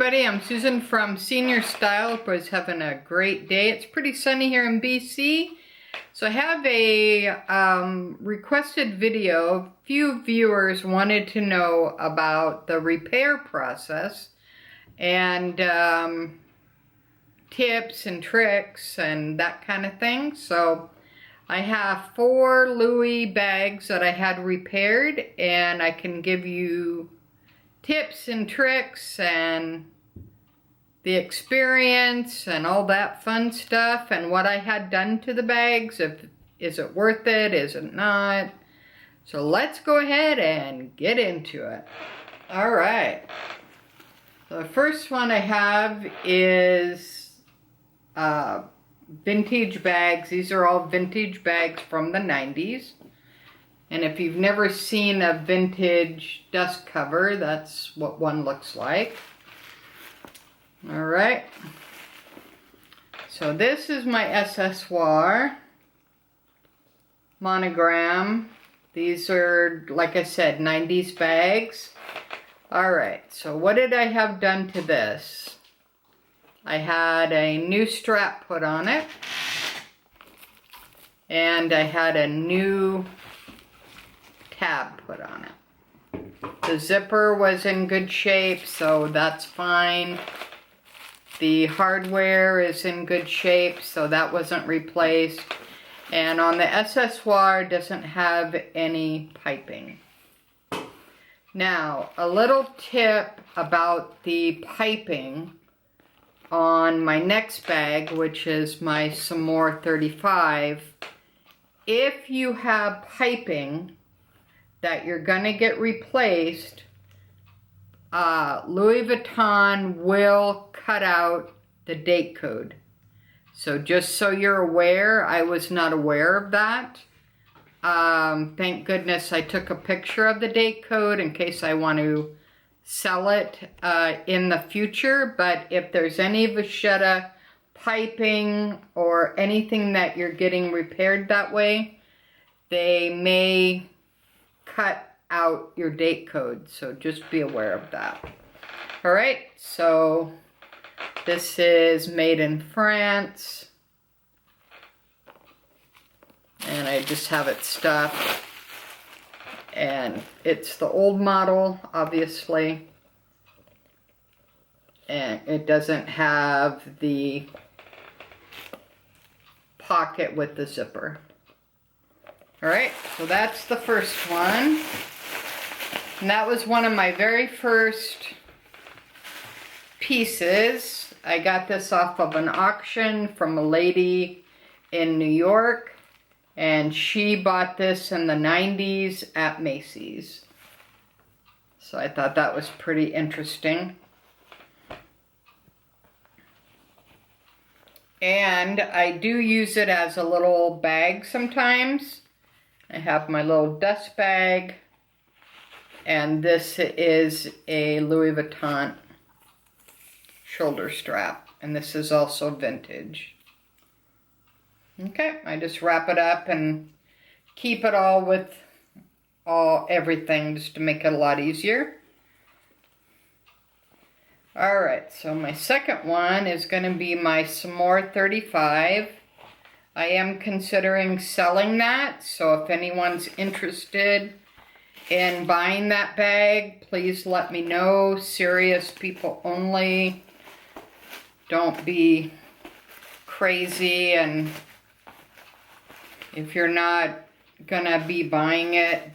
everybody, I'm Susan from Senior Style. Everybody's having a great day. It's pretty sunny here in BC. So I have a requested video. A few viewers wanted to know about the repair process and tips and tricks and that kind of thing. So I have 4 Louis bags that I had repaired, and I can give you tips and tricks and the experience and all that fun stuff and what I had done to the bags. Is it worth it? Is it not? So let's go ahead and get into it. All right. The first one I have is vintage bags. These are all vintage bags from the 90s. And if you've never seen a vintage dust cover, that's what one looks like. All right. So this is my accessoire monogram. These are, like I said, 90s bags. All right. So what did I have done to this? I had a new strap put on it. And I had a new tab put on it. The zipper was in good shape, so that's fine. The hardware is in good shape, so that wasn't replaced. And on the accessoire, it doesn't have any piping. Now, a little tip about the piping on my next bag, which is my Saumur 35. If you have piping that you're gonna get replaced, Louis Vuitton will cut out the date code. So just so you're aware, I was not aware of that. Thank goodness I took a picture of the date code in case I want to sell it in the future. But if there's any vachetta piping or anything that you're getting repaired that way, they may cut out your date code, so just be aware of that. All right, so this is made in France, and I just have it stuffed, and it's the old model, obviously, and it doesn't have the pocket with the zipper. All right, so that's the first one. And that was one of my very first pieces. I got this off of an auction from a lady in New York, and she bought this in the 90s at Macy's. So I thought that was pretty interesting. And I do use it as a little bag sometimes. I have my little dust bag, and this is a Louis Vuitton shoulder strap, and this is also vintage. Okay, I just wrap it up and keep it all with everything just to make it a lot easier. All right, so my second one is going to be my Saumur 35. I am considering selling that, so if anyone's interested in buying that bag, please let me know. Serious people only. Don't be crazy, and if you're not gonna be buying it,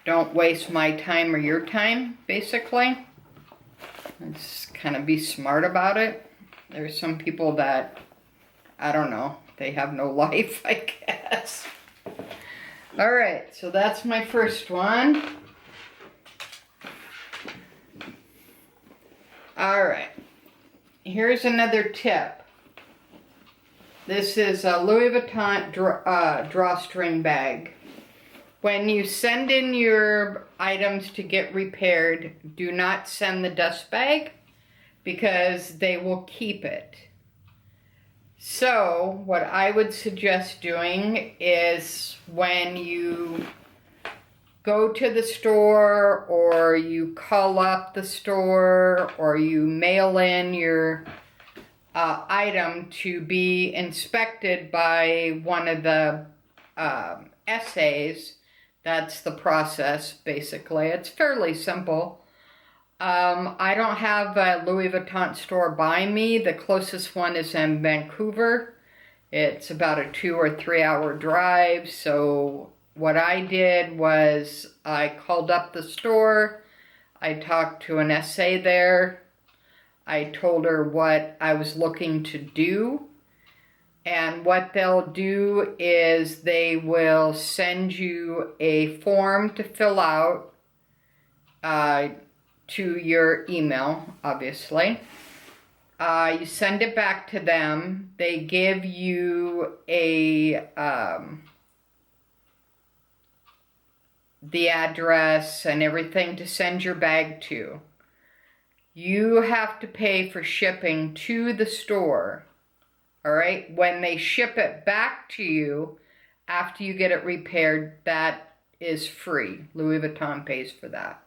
don't waste my time or your time, basically. Just kind of be smart about it. There's some people that, I don't know, they have no life, I guess. All right, so that's my first one. All right, here's another tip. This is a Louis Vuitton drawstring bag. When you send in your items to get repaired, do not send the dust bag because they will keep it. So what I would suggest doing is when you go to the store, or you call up the store, or you mail in your item to be inspected by one of the SAs. That's the process, basically. It's fairly simple. I don't have a Louis Vuitton store by me. The closest one is in Vancouver. It's about a 2 or 3 hour drive. So what I did was I called up the store. I talked to an SA there. I told her what I was looking to do. And what they'll do is they will send you a form to fill out to your email, obviously. You send it back to them. They give you the address and everything to send your bag to. You have to pay for shipping to the store. All right, when they ship it back to you after you get it repaired, that is free. Louis Vuitton pays for that.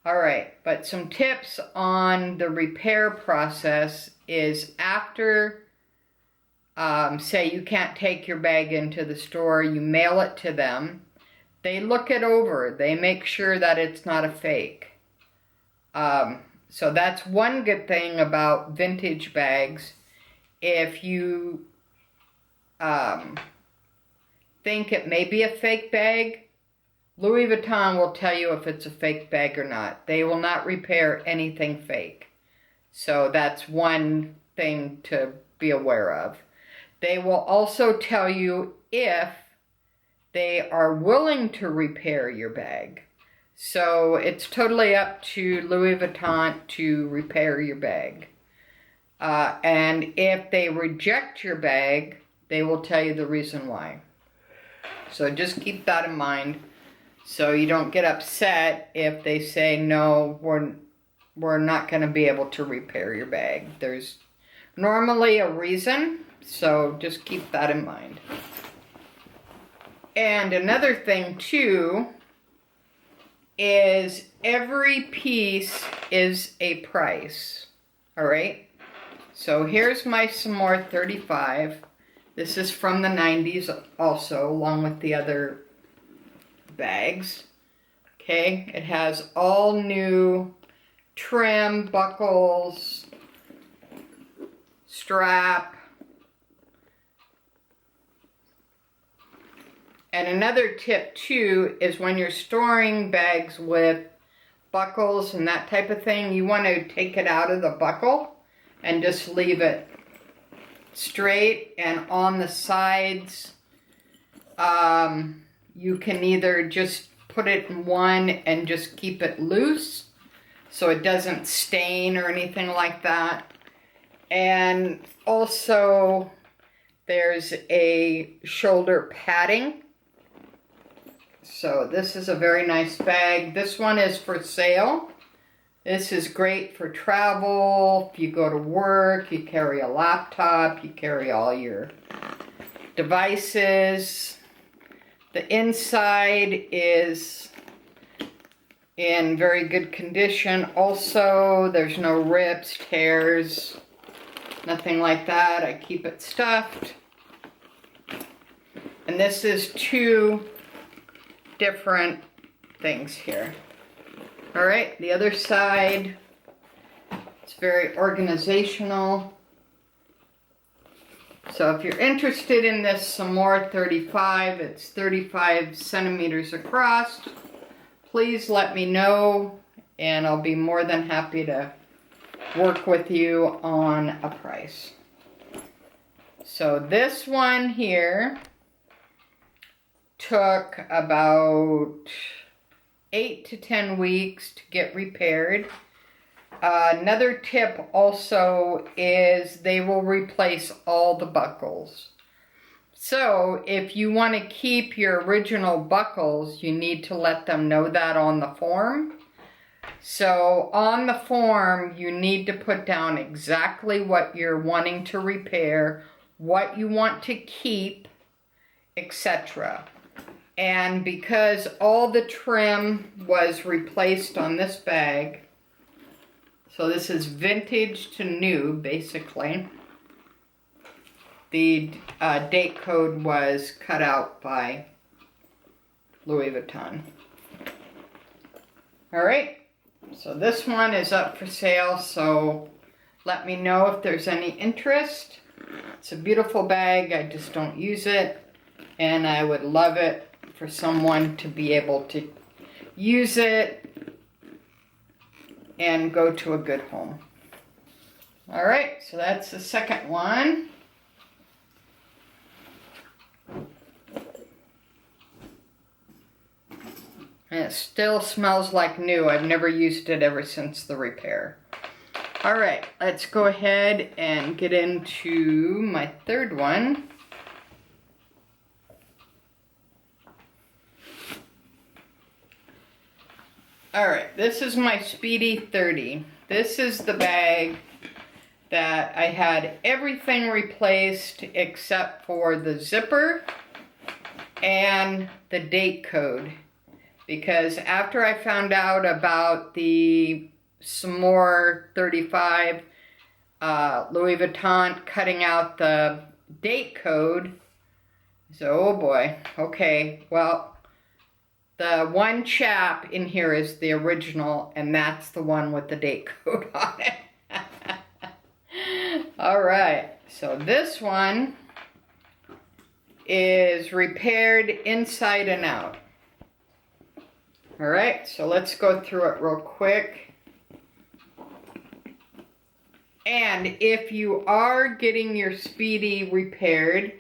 All right, but some tips on the repair process is after, say you can't take your bag into the store, you mail it to them. They look it over. They make sure that it's not a fake. So that's one good thing about vintage bags. If you think it may be a fake bag, Louis Vuitton will tell you if it's a fake bag or not. They will not repair anything fake. So that's one thing to be aware of. They will also tell you if they are willing to repair your bag. So it's totally up to Louis Vuitton to repair your bag. And if they reject your bag, they will tell you the reason why. So just keep that in mind, so you don't get upset if they say, no, we're not going to be able to repair your bag. There's normally a reason, so just keep that in mind. And another thing, too, is every piece is a price, all right? So here's my Saumur 35. This is from the 90s also, along with the other bags. Okay, it has all new trim, buckles, strap. And another tip too is when you're storing bags with buckles and that type of thing, you want to take it out of the buckle and just leave it straight. And on the sides, you can either just put it in one and just keep it loose so it doesn't stain or anything like that. And also there's a shoulder padding. So this is a very nice bag. This one is for sale. This is great for travel. If you go to work, you carry a laptop, you carry all your devices. The inside is in very good condition. Also, there's no rips, tears, nothing like that. I keep it stuffed. And this is 2 different things here. All right, the other side, it's very organizational. So if you're interested in this Saumur 35, it's 35 centimeters across, please let me know and I'll be more than happy to work with you on a price. So this one here took about 8 to 10 weeks to get repaired. Another tip also is they will replace all the buckles. So if you want to keep your original buckles, you need to let them know that on the form. So on the form, you need to put down exactly what you're wanting to repair, what you want to keep, etc. And because all the trim was replaced on this bag, so this is vintage to new, basically. The date code was cut out by Louis Vuitton. All right, so this one is up for sale, so let me know if there's any interest. It's a beautiful bag, I just don't use it, and I would love it for someone to be able to use it and go to a good home. All right, so that's the second one. And it still smells like new. I've never used it ever since the repair. All right, let's go ahead and get into my third one. All right, this is my Speedy 30. This is the bag that I had everything replaced except for the zipper and the date code. Because after I found out about the Saumur 35 Louis Vuitton cutting out the date code, so oh boy, okay, well, the one chap in here is the original, and that's the one with the date code on it. All right, so this one is repaired inside and out. All right, so let's go through it real quick. And if you are getting your Speedy repaired,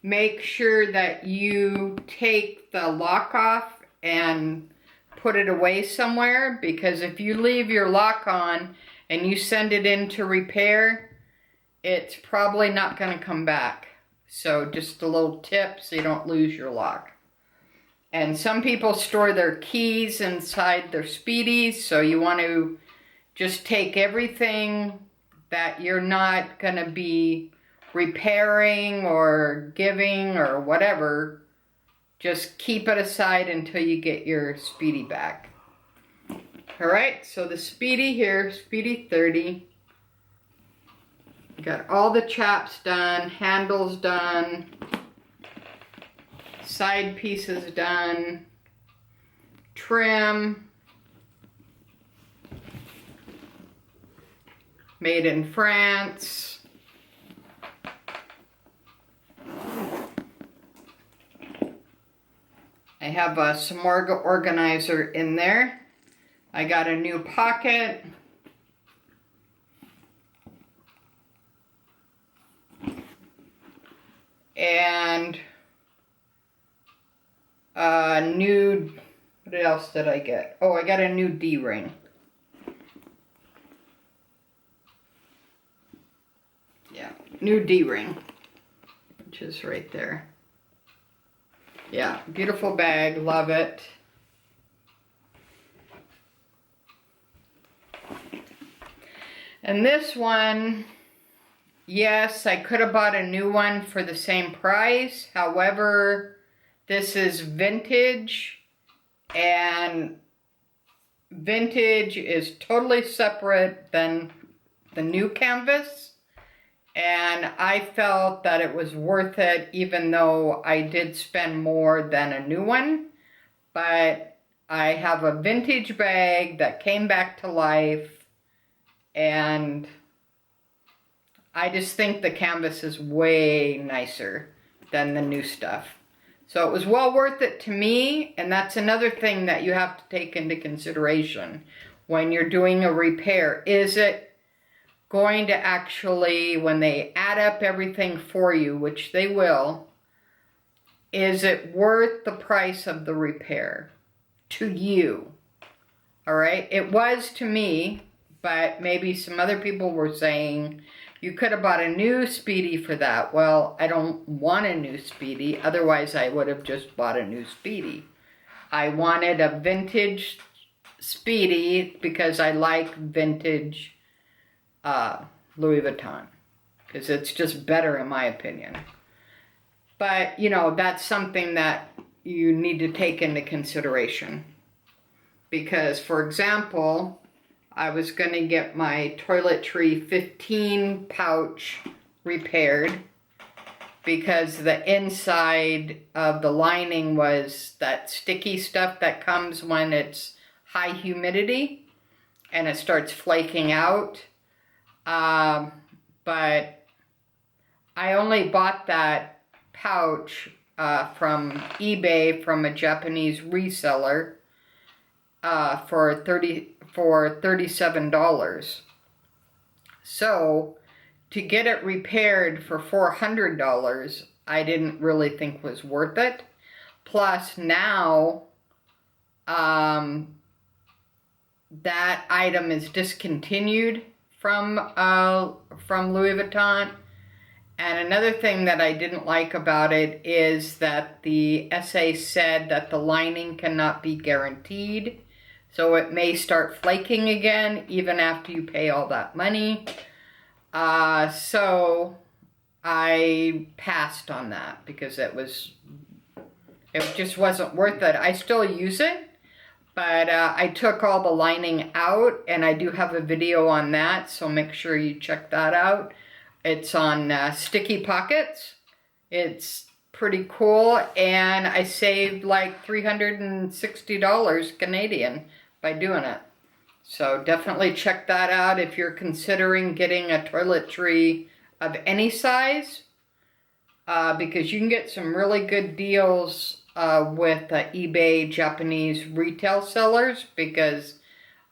make sure that you take the lock off and put it away somewhere, because if you leave your lock on and you send it in to repair, it's probably not going to come back. So just a little tip so you don't lose your lock. And some people store their keys inside their Speedies, so you want to just take everything that you're not going to be repairing or giving or whatever, just keep it aside until you get your Speedy back. All right, so the Speedy here, Speedy 30, got all the chaps done, handles done, side pieces done, trim, made in France. I have a Saumur organizer in there. I got a new pocket. And a new, what else did I get? Oh, I got a new D-ring. Yeah, new D-ring, which is right there. Yeah, beautiful bag, love it. And this one, yes, I could have bought a new one for the same price. However, this is vintage, and vintage is totally separate than the new canvas. And I felt that it was worth it, even though I did spend more than a new one. But I have a vintage bag that came back to life, and I just think the canvas is way nicer than the new stuff. So it was well worth it to me, and that's another thing that you have to take into consideration when you're doing a repair. Is it going to actually, when they add up everything for you, which they will, is it worth the price of the repair to you? All right, it was to me, but maybe some other people were saying, you could have bought a new Speedy for that. Well, I don't want a new Speedy, otherwise I would have just bought a new Speedy. I wanted a vintage Speedy because I like vintage Louis Vuitton, because it's just better in my opinion. But, you know, that's something that you need to take into consideration. Because, for example, I was going to get my toiletry 15 pouch repaired because the inside of the lining was that sticky stuff that comes when it's high humidity and it starts flaking out. But I only bought that pouch from eBay from a Japanese reseller for $37. So to get it repaired for $400, I didn't really think was worth it. Plus now, that item is discontinued from Louis Vuitton. And another thing that I didn't like about it is that the essay said that the lining cannot be guaranteed. So it may start flaking again even after you pay all that money. So I passed on that because it just wasn't worth it. I still use it, but I took all the lining out, and I do have a video on that, so make sure you check that out. It's on Sticky Pockets. It's pretty cool, and I saved like $360 Canadian by doing it. So definitely check that out if you're considering getting a toiletry of any size, because you can get some really good deals with eBay Japanese retail sellers, because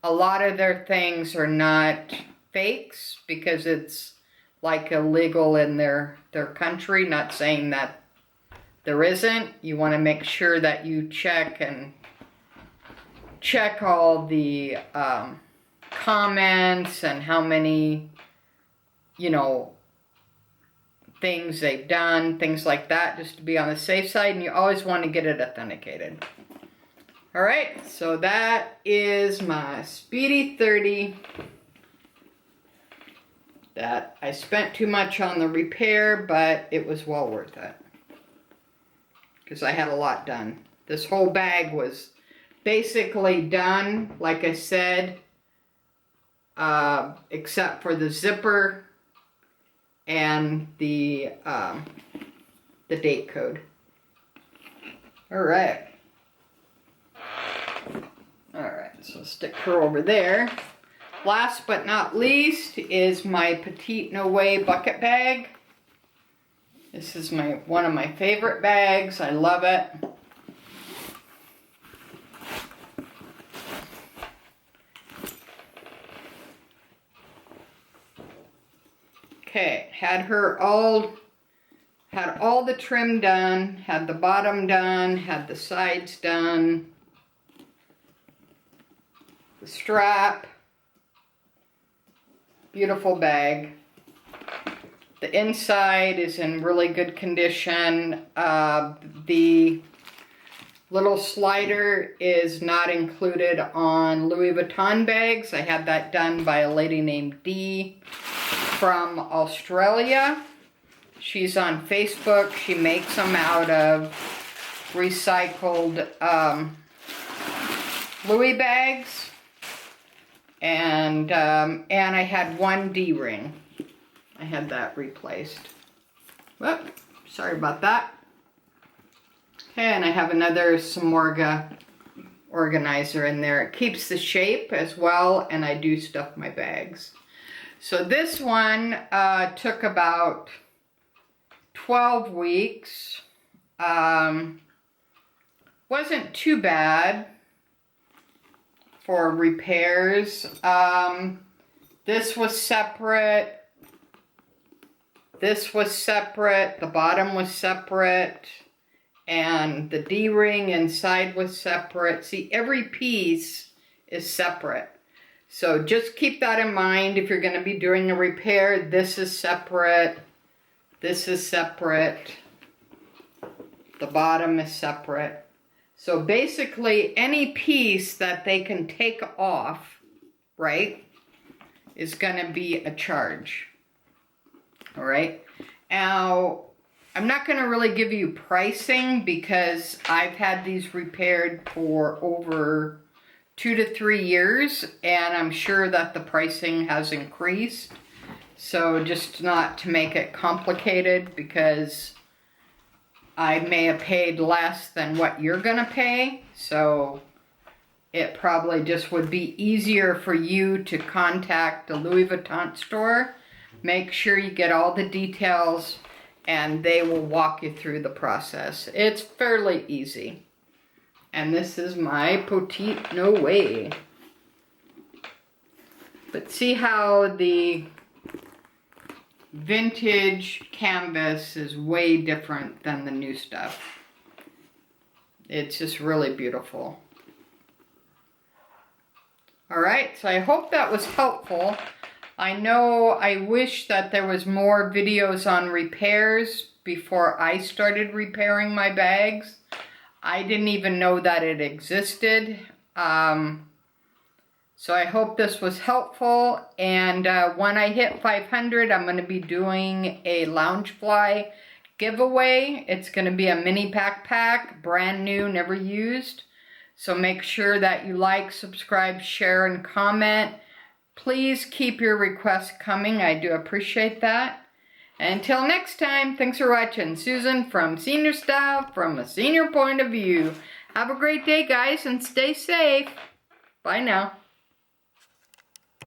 a lot of their things are not fakes because it's like illegal in their country. Not saying that there isn't. You want to make sure that you check all the comments and how many, things they've done, things like that, just to be on the safe side, and you always want to get it authenticated. Alright, so that is my Speedy 30 that I spent too much on the repair, but it was well worth it because I had a lot done. This whole bag was basically done, like I said, except for the zipper and the date code. Alright, so stick her over there. Last but not least is my Petite Noé bucket bag. This is one of my favorite bags. I love it. Okay, had all the trim done, had the bottom done, had the sides done, the strap. Beautiful bag. The inside is in really good condition. The little slider is not included on Louis Vuitton bags. I had that done by a lady named Dee from Australia. She's on Facebook. She makes them out of recycled Louis bags. And I had one D-ring. I had that replaced. Whoop, sorry about that. Okay, and I have another Saumur organizer in there. It keeps the shape as well, and I do stuff my bags. So this one took about 12 weeks. Wasn't too bad for repairs. This was separate. This was separate. The bottom was separate. And the D-ring inside was separate. See, every piece is separate. So just keep that in mind if you're going to be doing a repair. This is separate. This is separate. The bottom is separate. So basically, any piece that they can take off, right, is going to be a charge. All right. Now, I'm not going to really give you pricing because I've had these repaired for over 2 to 3 years, and I'm sure that the pricing has increased. So just not to make it complicated, because I may have paid less than what you're gonna pay. So it probably just would be easier for you to contact the Louis Vuitton store. Make sure you get all the details and they will walk you through the process. It's fairly easy. And this is my Petite No Way. But see how the vintage canvas is way different than the new stuff. It's just really beautiful. Alright, so I hope that was helpful. I know I wish that there was more videos on repairs before I started repairing my bags. I didn't even know that it existed. So I hope this was helpful, and when I hit 500, I'm going to be doing a Loungefly giveaway. It's going to be a mini backpack, brand new, never used. So make sure that you like, subscribe, share, and comment. Please keep your requests coming. I do appreciate that. Until next time, thanks for watching. Susan from Senior Style, from a senior point of view. Have a great day, guys, and stay safe. Bye now.